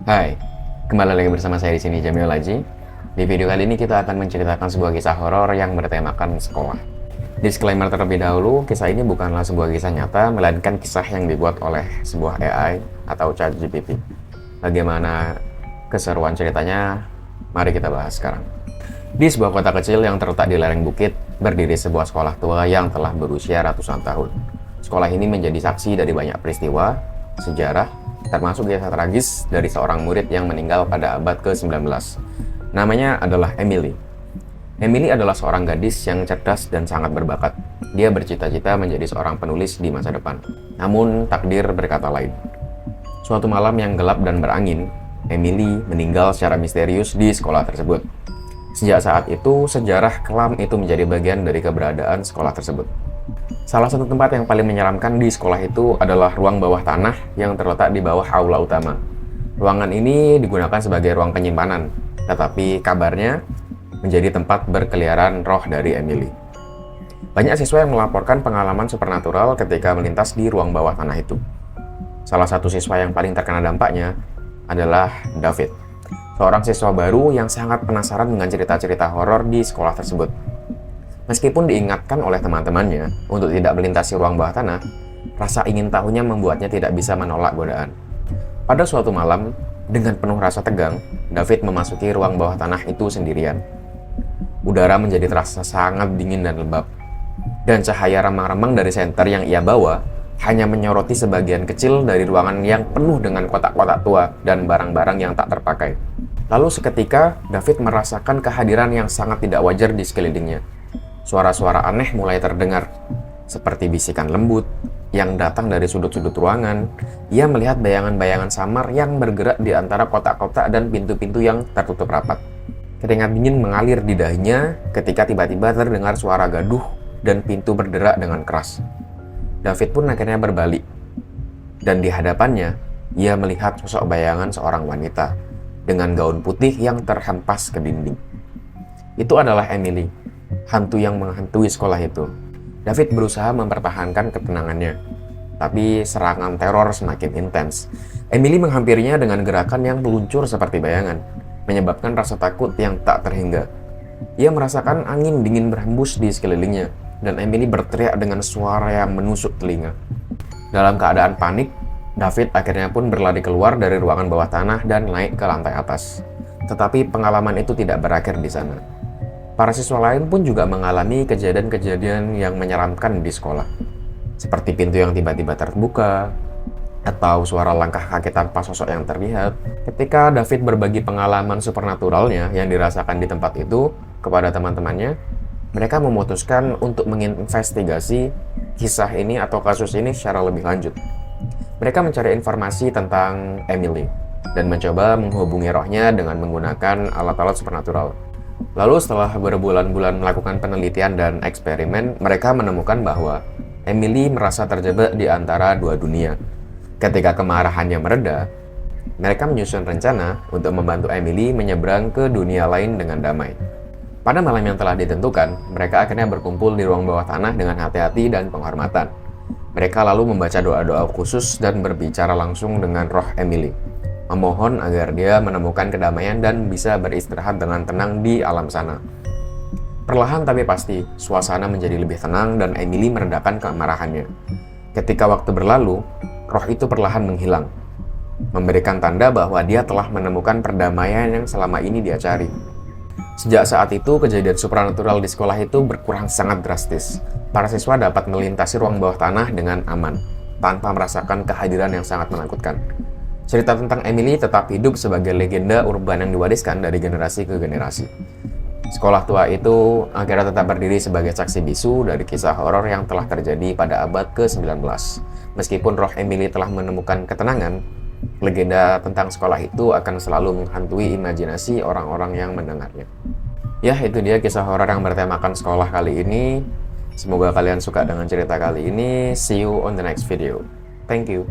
Hai, kembali lagi bersama saya di sini Jamil Laji. Di video kali ini kita akan menceritakan sebuah kisah horor yang bertemakan sekolah. Disclaimer terlebih dahulu, kisah ini bukanlah sebuah kisah nyata, melainkan kisah yang dibuat oleh sebuah AI atau ChatGPT. Bagaimana keseruan ceritanya? Mari kita bahas sekarang. Di sebuah kota kecil yang terletak di lereng bukit, berdiri sebuah sekolah tua yang telah berusia ratusan tahun. Sekolah ini menjadi saksi dari banyak peristiwa, sejarah, termasuk kisah tragis dari seorang murid yang meninggal pada abad ke-19. Namanya adalah Emily. Emily adalah seorang gadis yang cerdas dan sangat berbakat. Dia bercita-cita menjadi seorang penulis di masa depan. Namun, takdir berkata lain. Suatu malam yang gelap dan berangin, Emily meninggal secara misterius di sekolah tersebut. Sejak saat itu, sejarah kelam itu menjadi bagian dari keberadaan sekolah tersebut. Salah satu tempat yang paling menyeramkan di sekolah itu adalah ruang bawah tanah yang terletak di bawah aula utama. Ruangan ini digunakan sebagai ruang penyimpanan, tetapi kabarnya menjadi tempat berkeliaran roh dari Emily. Banyak siswa yang melaporkan pengalaman supernatural ketika melintas di ruang bawah tanah itu. Salah satu siswa yang paling terkena dampaknya adalah David, seorang siswa baru yang sangat penasaran dengan cerita-cerita horor di sekolah tersebut. Meskipun diingatkan oleh teman-temannya untuk tidak melintasi ruang bawah tanah, rasa ingin tahunya membuatnya tidak bisa menolak godaan. Pada suatu malam, dengan penuh rasa tegang, David memasuki ruang bawah tanah itu sendirian. Udara menjadi terasa sangat dingin dan lembab, dan cahaya remang-remang dari senter yang ia bawa hanya menyoroti sebagian kecil dari ruangan yang penuh dengan kotak-kotak tua dan barang-barang yang tak terpakai. Lalu seketika, David merasakan kehadiran yang sangat tidak wajar di sekelilingnya. Suara-suara aneh mulai terdengar, seperti bisikan lembut yang datang dari sudut-sudut ruangan. Ia melihat bayangan-bayangan samar yang bergerak di antara kotak-kotak dan pintu-pintu yang tertutup rapat. Keringat dingin mengalir di dahinya ketika tiba-tiba terdengar suara gaduh dan pintu berderak dengan keras. David pun akhirnya berbalik, dan di hadapannya, ia melihat sosok bayangan seorang wanita dengan gaun putih yang terhempas ke dinding. Itu adalah Emily, hantu yang menghantui sekolah itu. David berusaha mempertahankan ketenangannya, tapi serangan teror semakin intens. Emily menghampirinya dengan gerakan yang meluncur seperti bayangan, menyebabkan rasa takut yang tak terhingga. Ia merasakan angin dingin berhembus di sekelilingnya, dan Emily berteriak dengan suara yang menusuk telinga. Dalam keadaan panik, David akhirnya pun berlari keluar dari ruangan bawah tanah dan naik ke lantai atas. Tetapi pengalaman itu tidak berakhir di sana. Para siswa lain pun juga mengalami kejadian-kejadian yang menyeramkan di sekolah. Seperti pintu yang tiba-tiba terbuka, atau suara langkah kaki tanpa sosok yang terlihat. Ketika David berbagi pengalaman supernaturalnya yang dirasakan di tempat itu kepada teman-temannya, mereka memutuskan untuk menginvestigasi kisah ini atau kasus ini secara lebih lanjut. Mereka mencari informasi tentang Emily dan mencoba menghubungi rohnya dengan menggunakan alat-alat supernatural. Lalu setelah berbulan-bulan melakukan penelitian dan eksperimen, mereka menemukan bahwa Emily merasa terjebak di antara dua dunia. Ketika kemarahannya mereda, mereka menyusun rencana untuk membantu Emily menyeberang ke dunia lain dengan damai. Pada malam yang telah ditentukan, mereka akhirnya berkumpul di ruang bawah tanah dengan hati-hati dan penghormatan. Mereka lalu membaca doa-doa khusus dan berbicara langsung dengan roh Emily, memohon agar dia menemukan kedamaian dan bisa beristirahat dengan tenang di alam sana. Perlahan tapi pasti, suasana menjadi lebih tenang dan Emily meredakan kemarahannya. Ketika waktu berlalu, roh itu perlahan menghilang, memberikan tanda bahwa dia telah menemukan perdamaian yang selama ini dia cari. Sejak saat itu, kejadian supernatural di sekolah itu berkurang sangat drastis. Para siswa dapat melintasi ruang bawah tanah dengan aman, tanpa merasakan kehadiran yang sangat menakutkan. Cerita tentang Emily tetap hidup sebagai legenda urban yang diwariskan dari generasi ke generasi. Sekolah tua itu akhirnya tetap berdiri sebagai saksi bisu dari kisah horor yang telah terjadi pada abad ke-19. Meskipun roh Emily telah menemukan ketenangan, legenda tentang sekolah itu akan selalu menghantui imajinasi orang-orang yang mendengarnya. Ya, itu dia kisah horor yang bertemakan sekolah kali ini. Semoga kalian suka dengan cerita kali ini. See you on the next video. Thank you.